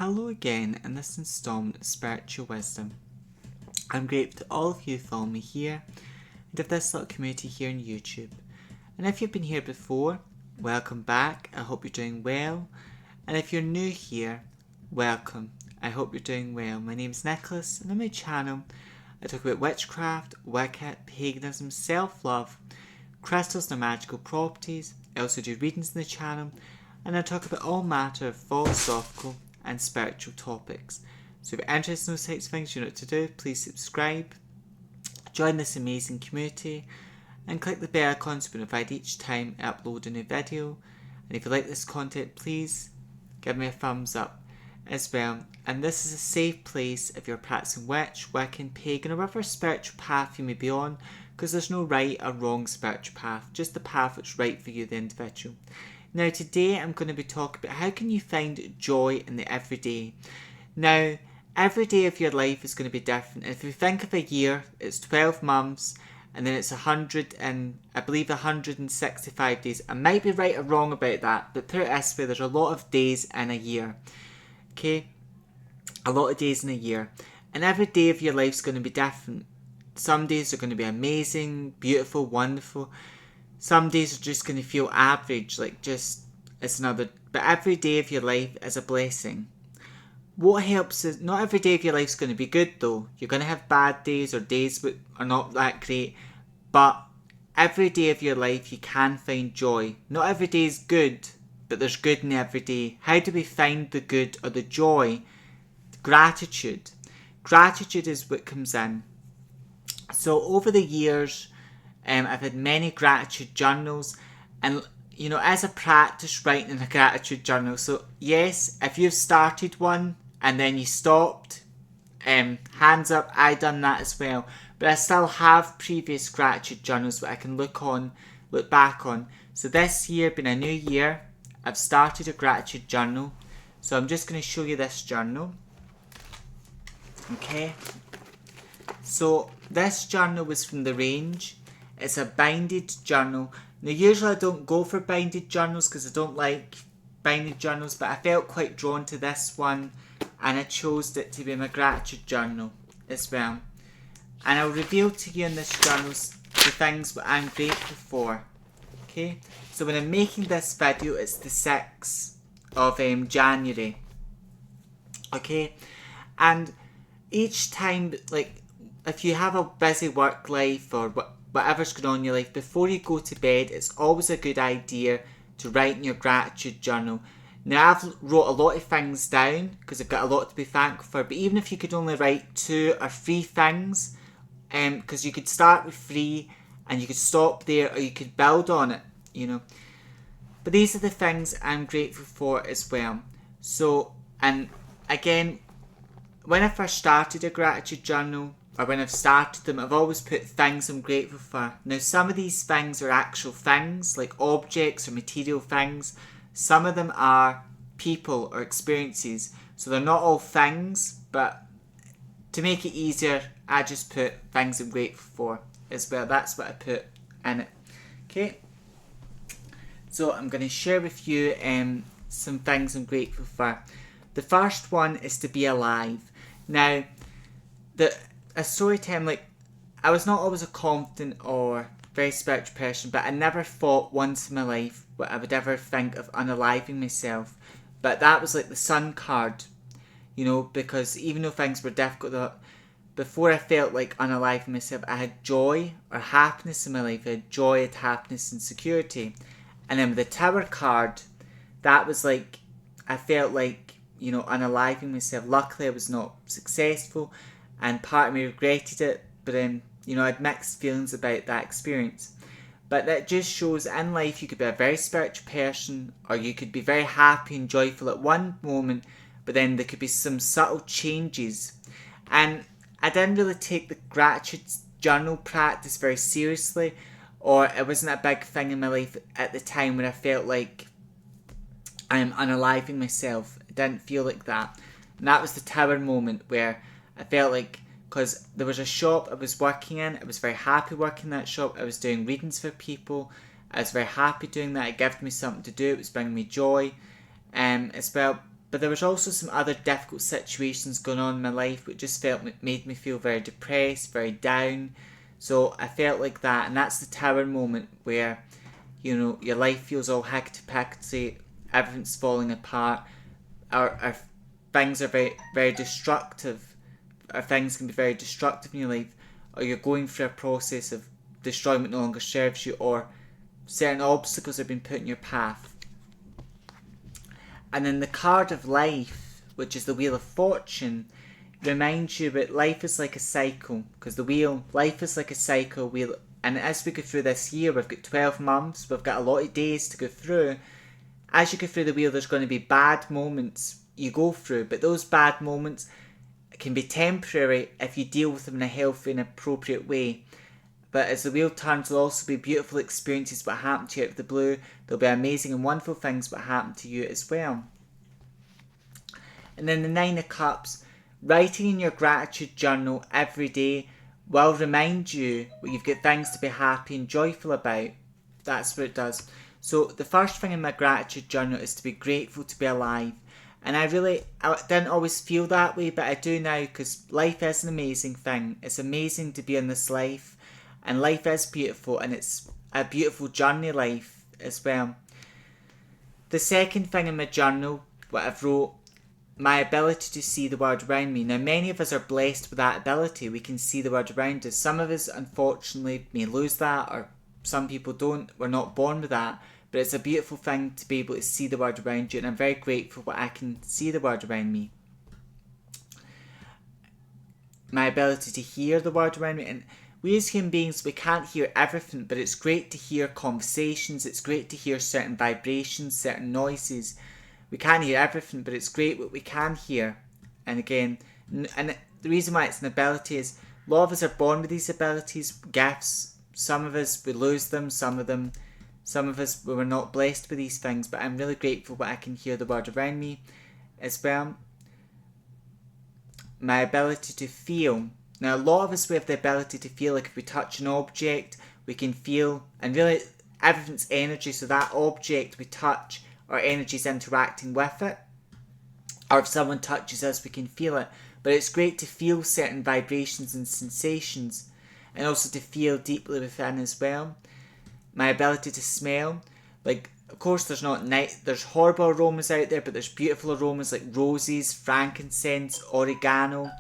Hello again in this installment of Spiritual Wisdom. I'm grateful to all of you who follow me here and of this little community here on YouTube. And if you've been here before, welcome back. I hope you're doing well. And if you're new here, welcome. I hope you're doing well. My name is Nicholas, and on my channel I talk about witchcraft, Wicca, paganism, self-love, crystals and their magical properties. I also do readings on the channel, and I talk about all matter of philosophical and spiritual topics. So if you're interested in those types of things, you know what to do. Please subscribe, join this amazing community, and click the bell icon to be notified each time I upload a new video. And if you like this content, please give me a thumbs up as well. And this is a safe place if you're practicing witch, Wiccan, pagan, or whatever spiritual path you may be on, because there's no right or wrong spiritual path, just the path that's right for you, the individual. Now today I'm going to be talking about how can you find joy in the everyday. Now every day of your life is going to be different. If you think of a year, it's 12 months and then it's 165 days. I might be right or wrong about that, but put it this way, there's a lot of days in a year. Okay? A lot of days in a year. And every day of your life is going to be different. Some days are going to be amazing, beautiful, wonderful. Some days are just going to feel average, like just, it's another, but every day of your life is a blessing. What helps is, not every day of your life is going to be good though. You're going to have bad days or days that are not that great, but every day of your life you can find joy. Not every day is good, but there's good in every day. How do we find the good or the joy? Gratitude. Gratitude is what comes in. So over the years, I've had many gratitude journals, and you know, as a practice writing in a gratitude journal, so yes, if you've started one and then you stopped, hands up, I done that as well, but I still have previous gratitude journals that I can look back on. So this year being a new year, I've started a gratitude journal, so I'm just going to show you this journal. Okay, so this journal was from the range. It's a binded journal. Now usually I don't go for binded journals because I don't like binded journals, but I felt quite drawn to this one and I chose it to be my gratitude journal as well. And I'll reveal to you in this journal the things that I'm grateful for. Okay, so when I'm making this video, it's the 6th of January. Okay, and each time, like, if you have a busy work life or whatever's going on in your life, before you go to bed, it's always a good idea to write in your gratitude journal. Now I've wrote a lot of things down because I've got a lot to be thankful for, but even if you could only write 2 or 3 things, because you could start with 3 and you could stop there, or you could build on it, you know. But these are the things I'm grateful for as well. So, and again, when I first started a gratitude journal, or when I've started them, I've always put things I'm grateful for. Now some of these things are actual things, like objects or material things. Some of them are people or experiences. So they're not all things, but to make it easier, I just put things I'm grateful for as well. That's what I put in it. Okay. So I'm going to share with you some things I'm grateful for. The first one is to be alive. Now, a story time, like, I was not always a confident or very spiritual person, but I never thought once in my life that I would ever think of unaliving myself. But that was like the Sun card, you know, because even though things were difficult, before I felt like unaliving myself, I had joy or happiness in my life. I had joy, I had happiness and security. And then with the Tower card, that was like, I felt like, you know, unaliving myself. Luckily I was not successful, and part of me regretted it, but then, you know, I had mixed feelings about that experience. But that just shows in life you could be a very spiritual person, or you could be very happy and joyful at one moment, but then there could be some subtle changes. And I didn't really take the gratitude journal practice very seriously, or it wasn't a big thing in my life at the time when I felt like I'm unaliving myself. It didn't feel like that. And that was the Tower moment where I felt like, because there was a shop I was working in, I was very happy working in that shop, I was doing readings for people, I was very happy doing that, it gave me something to do, it was bringing me joy as well. but there was also some other difficult situations going on in my life which just made me feel very depressed, very down. So I felt like that, and that's the tower moment where, you know, your life feels all hickety-pickety, everything's falling apart, or things are very, very destructive, or things can be very destructive in your life, or you're going through a process of destroying what no longer serves you, or certain obstacles have been put in your path. And then the card of life, which is the Wheel of Fortune, reminds you that life is like a cycle, because life is like a cycle wheel, and as we go through this year, we've got 12 months, we've got a lot of days to go through. As you go through the wheel, there's going to be bad moments you go through, but those bad moments can be temporary if you deal with them in a healthy and appropriate way. But as the wheel turns, there'll also be beautiful experiences that happen to you out of the blue. There'll be amazing and wonderful things that happen to you as well. And then the Nine of Cups, writing in your gratitude journal every day will remind you that you've got things to be happy and joyful about. That's what it does. So the first thing in my gratitude journal is to be grateful to be alive. And I didn't always feel that way, but I do now, because life is an amazing thing. It's amazing to be in this life. And life is beautiful, and it's a beautiful journey life as well. The second thing in my journal, what I've wrote, my ability to see the world around me. Now, many of us are blessed with that ability. We can see the world around us. Some of us, unfortunately, may lose that, or some people don't. We're not born with that. But it's a beautiful thing to be able to see the world around you, and I'm very grateful that I can see the world around me. My ability to hear the world around me, and we as human beings, we can't hear everything, but it's great to hear conversations, it's great to hear certain vibrations, certain noises. We can't hear everything, but it's great what we can hear. And again, and the reason why it's an ability is a lot of us are born with these abilities, gifts. Some of us, we lose them, some of us, we were not blessed with these things, but I'm really grateful that I can hear the world around me as well. My ability to feel. Now, a lot of us, we have the ability to feel, like if we touch an object, we can feel, and really everything's energy, so that object we touch, our energy is interacting with it. Or if someone touches us, we can feel it. But it's great to feel certain vibrations and sensations, and also to feel deeply within as well. My ability to smell, like, of course there's horrible aromas out there, but there's beautiful aromas like roses, frankincense, oregano,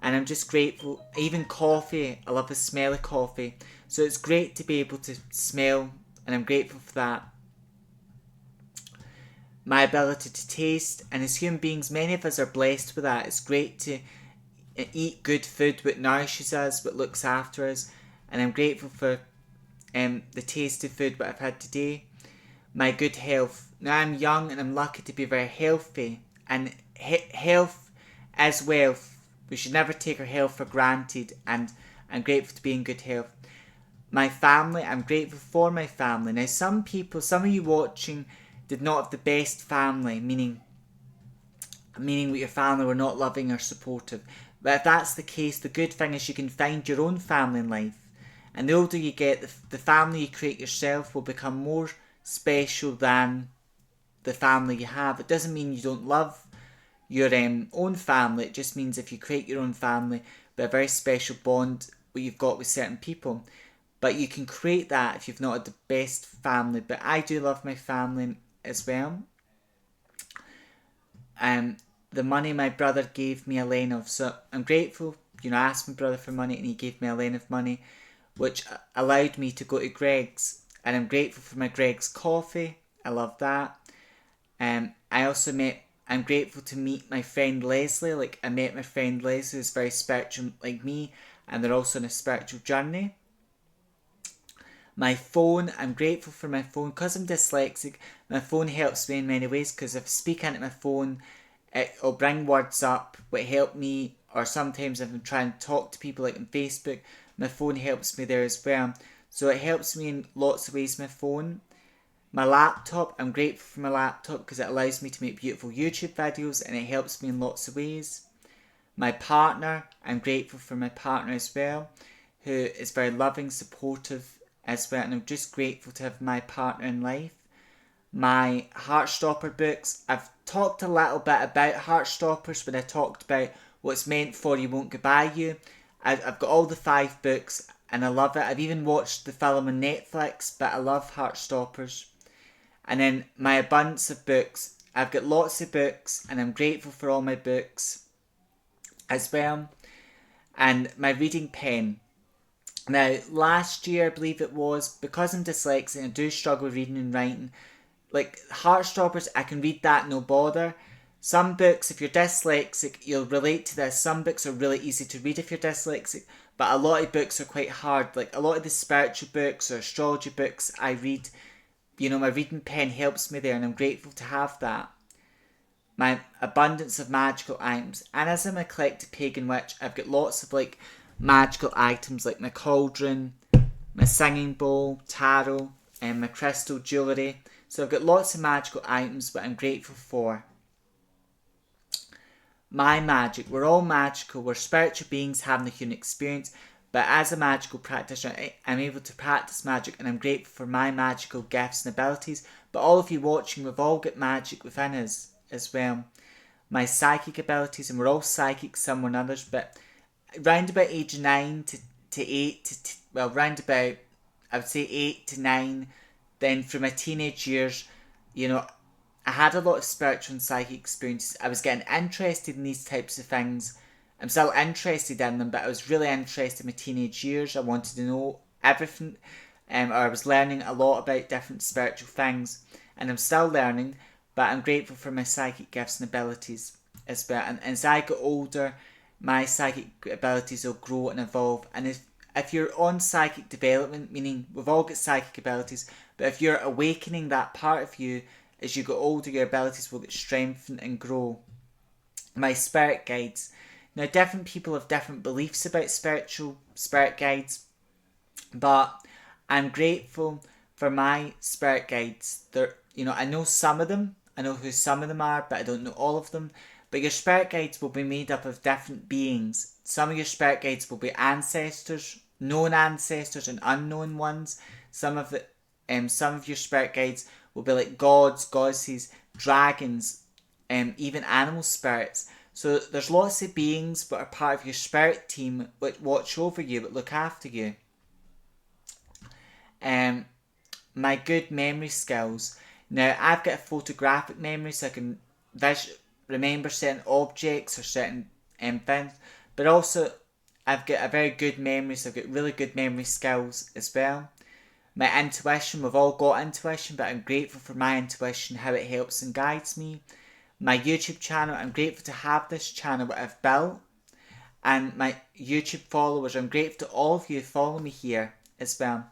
and I'm just grateful. Even coffee, I love the smell of coffee, so it's great to be able to smell, and I'm grateful for that. My ability to taste, and as human beings, many of us are blessed with that. It's great to eat good food that nourishes us, that looks after us, and I'm grateful for the taste of food that I've had today. My good health. Now, I'm young and I'm lucky to be very healthy, and health is wealth. We should never take our health for granted, and I'm grateful to be in good health. My family, I'm grateful for my family. Now, some of you watching did not have the best family, meaning that your family were not loving or supportive. But if that's the case, the good thing is you can find your own family in life. And the older you get, the family you create yourself will become more special than the family you have. It doesn't mean you don't love your own family. It just means if you create your own family, with a very special bond what you've got with certain people. But you can create that if you've not had the best family. But I do love my family as well. The money my brother gave me a loan of. So I'm grateful. I asked my brother for money and he gave me a loan of money, which allowed me to go to Greggs. And I'm grateful for my Greggs coffee. I love that. I'm grateful to meet my friend Leslie. Like, I met my friend Leslie, who's very spiritual like me, and they're also on a spiritual journey. My phone, I'm grateful for my phone. Because I'm dyslexic, my phone helps me in many ways, because if I speak into my phone, it'll bring words up that help me, or sometimes if I'm trying to talk to people like on Facebook, my phone helps me there as well. So it helps me in lots of ways, my phone. My laptop, I'm grateful for my laptop because it allows me to make beautiful YouTube videos and it helps me in lots of ways. My partner, I'm grateful for my partner as well, who is very loving, supportive as well, and I'm just grateful to have my partner in life. my Heartstopper books. I've talked a little bit about Heartstoppers when I talked about What's Meant For You Won't Get By You. I've got all the 5 books and I love it. I've even watched the film on Netflix, but I love Heartstoppers. And then my abundance of books. I've got lots of books and I'm grateful for all my books as well. And my reading pen. Now, last year, I believe it was, because I'm dyslexic and I do struggle with reading and writing, like Heartstoppers, I can read that no bother. Some books, if you're dyslexic, you'll relate to this. Some books are really easy to read if you're dyslexic, but a lot of books are quite hard. Like a lot of the spiritual books or astrology books I read, my reading pen helps me there, and I'm grateful to have that. My abundance of magical items. And as I'm a eclectic pagan witch, I've got lots of like magical items like my cauldron, my singing bowl, tarot, and my crystal jewellery. So I've got lots of magical items, but I'm grateful for. My magic. We're all magical. We're spiritual beings having the human experience. But as a magical practitioner, I'm able to practice magic, and I'm grateful for my magical gifts and abilities. But all of you watching, we've all got magic within us as well. My psychic abilities, and we're all psychic, some more than others, but round about age 9 to 8, round about, I would say 8 to 9, then from my teenage years, I had a lot of spiritual and psychic experiences. I was getting interested in these types of things. I'm still interested in them, but I was really interested in my teenage years. I wanted to know everything, or I was learning a lot about different spiritual things, and I'm still learning, but I'm grateful for my psychic gifts and abilities as well. And as I get older, my psychic abilities will grow and evolve. And if you're on psychic development, meaning we've all got psychic abilities, but if you're awakening that part of you, as you get older, your abilities will get strengthened and grow. My spirit guides. Now, different people have different beliefs about spirit guides, but I'm grateful for my spirit guides. I know some of them. I know who some of them are, but I don't know all of them. But your spirit guides will be made up of different beings. Some of your spirit guides will be ancestors, known ancestors and unknown ones. Some of your spirit guides will be like gods, goddesses, dragons, even animal spirits. So there's lots of beings that are part of your spirit team which watch over you, that look after you. My good memory skills. Now, I've got a photographic memory, so I can remember certain objects or certain things, but also I've got a very good memory, so I've got really good memory skills as well. My intuition, we've all got intuition, but I'm grateful for my intuition, how it helps and guides me. My YouTube channel, I'm grateful to have this channel that I've built. And my YouTube followers, I'm grateful to all of you who follow me here as well.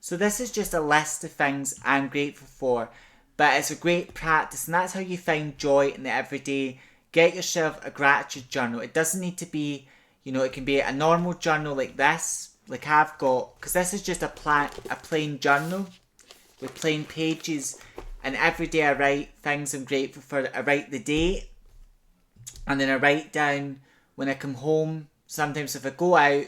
So this is just a list of things I'm grateful for. But it's a great practice, and that's how you find joy in the everyday. Get yourself a gratitude journal. It doesn't need to be, it can be a normal journal like this, like I've got, because this is just a plain journal with plain pages, and every day I write things I'm grateful for. I write the date, and then I write down when I come home. Sometimes if I go out,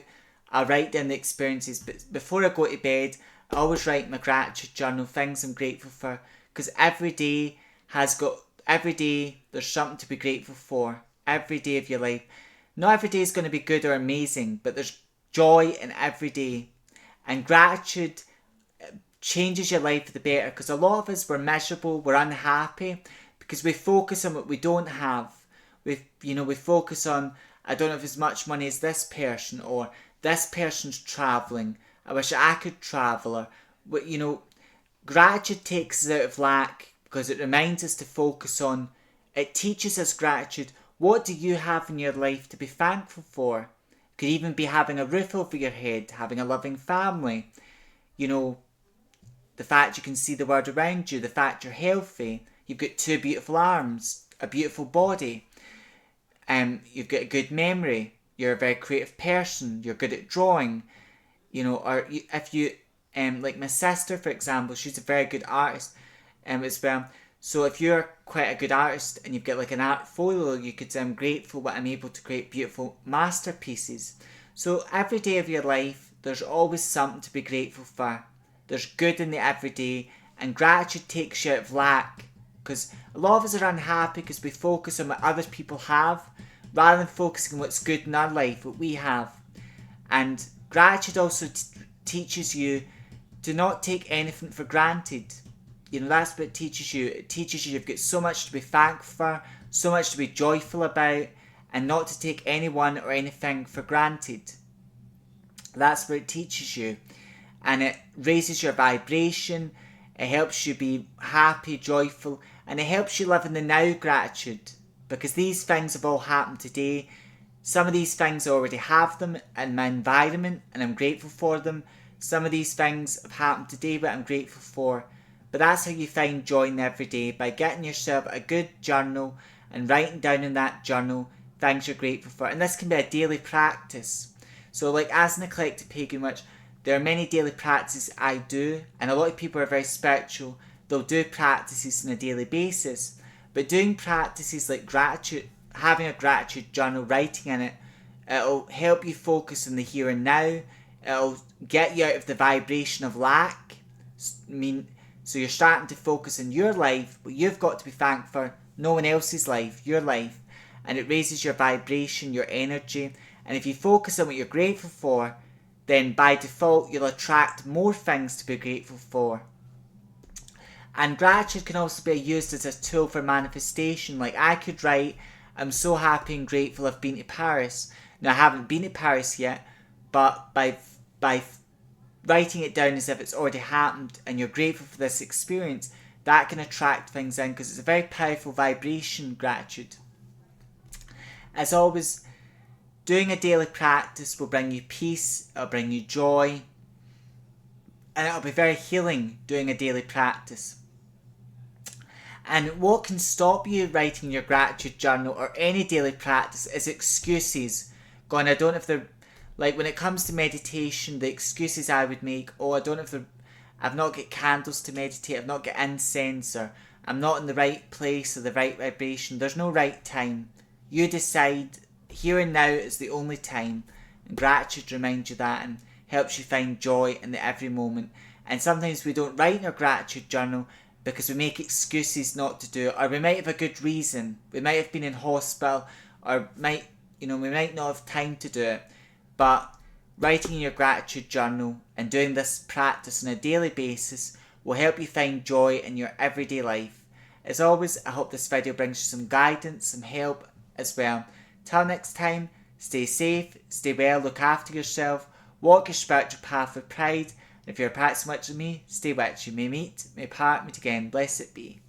I'll write down the experiences, but before I go to bed, I always write my gratitude journal, things I'm grateful for, because every day there's something to be grateful for. Every day of your life. Not every day is going to be good or amazing, but there's joy in every day. And gratitude changes your life for the better, because a lot of us, we're miserable, we're unhappy, because we focus on what we don't have. We focus on, I don't have as much money as this person, or this person's travelling, I wish I could travel, or, gratitude takes us out of lack, because it reminds us to focus on, it teaches us gratitude. What do you have in your life to be thankful for? It could even be having a roof over your head, having a loving family, the fact you can see the world around you, the fact you're healthy, you've got 2 beautiful arms, a beautiful body, you've got a good memory, you're a very creative person, you're good at drawing, or if you, like my sister, for example, she's a very good artist as well. So if you're quite a good artist and you've got like an art folio, you could say, I'm grateful that I'm able to create beautiful masterpieces. So every day of your life, there's always something to be grateful for. There's good in the everyday, And gratitude takes you out of lack. Because a lot of us are unhappy because we focus on what other people have rather than focusing on what's good in our life, what we have. And gratitude also teaches you to not take anything for granted. You know, that's what it teaches you. It teaches you you've got so much to be thankful for, so much to be joyful about, and not to take anyone or anything for granted. That's what it teaches you. And it raises your vibration, it helps you be happy, joyful, and it helps you live in the now gratitude. Because these things have all happened today. Some of these things I already have them in my environment and I'm grateful for them. Some of these things have happened today but I'm grateful for. But that's how you find joy in every day, by getting yourself a good journal and writing down in that journal things you're grateful for. And this can be a daily practice. So like as an eclectic pagan witch, there are many daily practices I do, and a lot of people are very spiritual. They'll do practices on a daily basis. But doing practices like gratitude, having a gratitude journal, writing in it, it'll help you focus on the here and now. It'll get you out of the vibration of lack. So you're starting to focus on your life, but you've got to be thankful for no one else's life, your life. And it raises your vibration, your energy. And if you focus on what you're grateful for, then by default you'll attract more things to be grateful for. And gratitude can also be used as a tool for manifestation. Like I could write, I'm so happy and grateful I've been to Paris. Now I haven't been to Paris yet, but by writing it down as if it's already happened and you're grateful for this experience, that can attract things in because it's a very powerful vibration, gratitude. As always, doing a daily practice will bring you peace, it'll bring you joy, and it'll be very healing doing a daily practice. And what can stop you writing your gratitude journal or any daily practice is excuses. Going, I don't have the, like when it comes to meditation, the excuses I would make, I've not got candles to meditate, I've not got incense, or I'm not in the right place or the right vibration. There's no right time. You decide, here and now is the only time. And gratitude reminds you that and helps you find joy in the every moment. And sometimes we don't write in our gratitude journal because we make excuses not to do it, or we might have a good reason. We might have been in hospital, or we might not have time to do it. But writing in your gratitude journal and doing this practice on a daily basis will help you find joy in your everyday life. As always, I hope this video brings you some guidance, some help as well. Till next time, stay safe, stay well, look after yourself, walk your spiritual path with pride. And if you're a practicing witch with me, stay witch. You may meet, may part, meet again. Blessed be.